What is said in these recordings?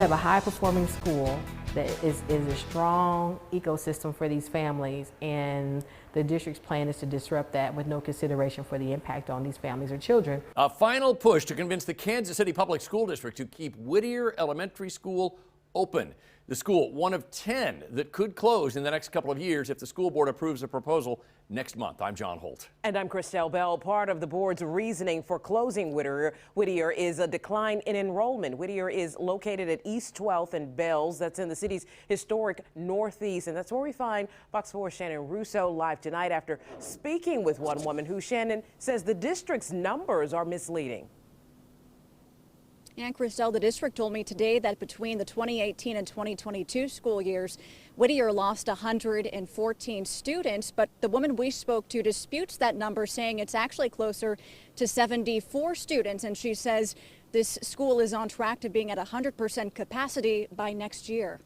Have a high-performing school that is a strong ecosystem for these families, and the district's plan is to disrupt that with no consideration for the impact on these families or children. A final push to convince the Kansas City Public School District to keep Whittier Elementary School open. The school, one of 10 that could close in the next couple of years if the school board approves a proposal next month. I'm John Holt. And I'm Christelle Bell. Part of the board's reasoning for closing Whittier is a decline in enrollment. Whittier is located at East 12th and Bells. That's in the city's historic Northeast. And that's where we find Fox 4's Shannon Russo live tonight after speaking with one woman who, Shannon, says the district's numbers are misleading. And Christelle, the district told me today that between the 2018 and 2022 school years, Whittier lost 114 students, but the woman we spoke to disputes that number, saying it's actually closer to 74 students. And she says this school is on track to being at 100% capacity by next year.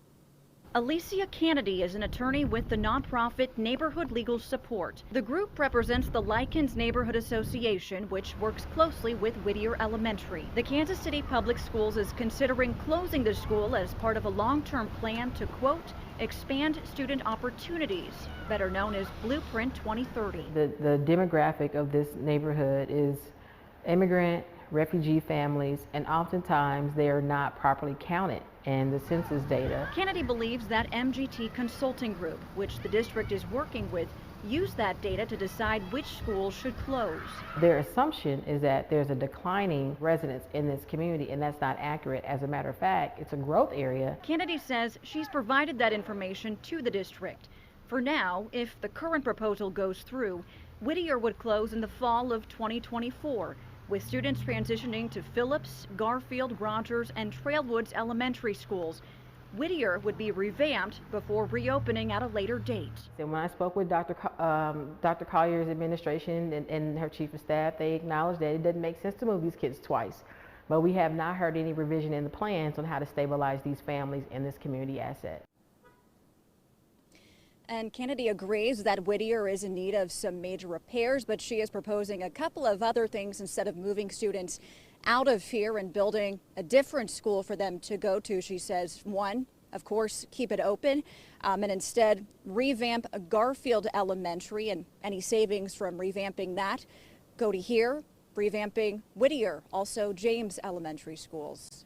Alicia Kennedy is an attorney with the nonprofit Neighborhood Legal Support. The group represents the Likens Neighborhood Association, which works closely with Whittier Elementary. The Kansas City Public Schools is considering closing the school as part of a long-term plan to, quote, expand student opportunities, better known as Blueprint 2030. The demographic of this neighborhood is immigrant, refugee families, and oftentimes they are not properly counted in the census data. Kennedy believes that MGT Consulting Group, which the district is working with, use that data to decide which schools should close. Their assumption is that there's a declining residents in this community, and that's not accurate. As a matter of fact, it's a growth area. Kennedy says she's provided that information to the district. For now, if the current proposal goes through, Whittier would close in the fall of 2024. With students transitioning to Phillips, Garfield, Rogers, and Trailwoods elementary schools. Whittier would be revamped before reopening at a later date. And when I spoke with Dr. Collier's administration and her chief of staff, they acknowledged that it doesn't make sense to move these kids twice. But we have not heard any revision in the plans on how to stabilize these families and this community asset. And Kennedy agrees that Whittier is in need of some major repairs, but she is proposing a couple of other things instead of moving students out of here and building a different school for them to go to. She says, one, of course, keep it open, and instead revamp Garfield Elementary, and any savings from revamping that go to here, revamping Whittier, also James Elementary Schools.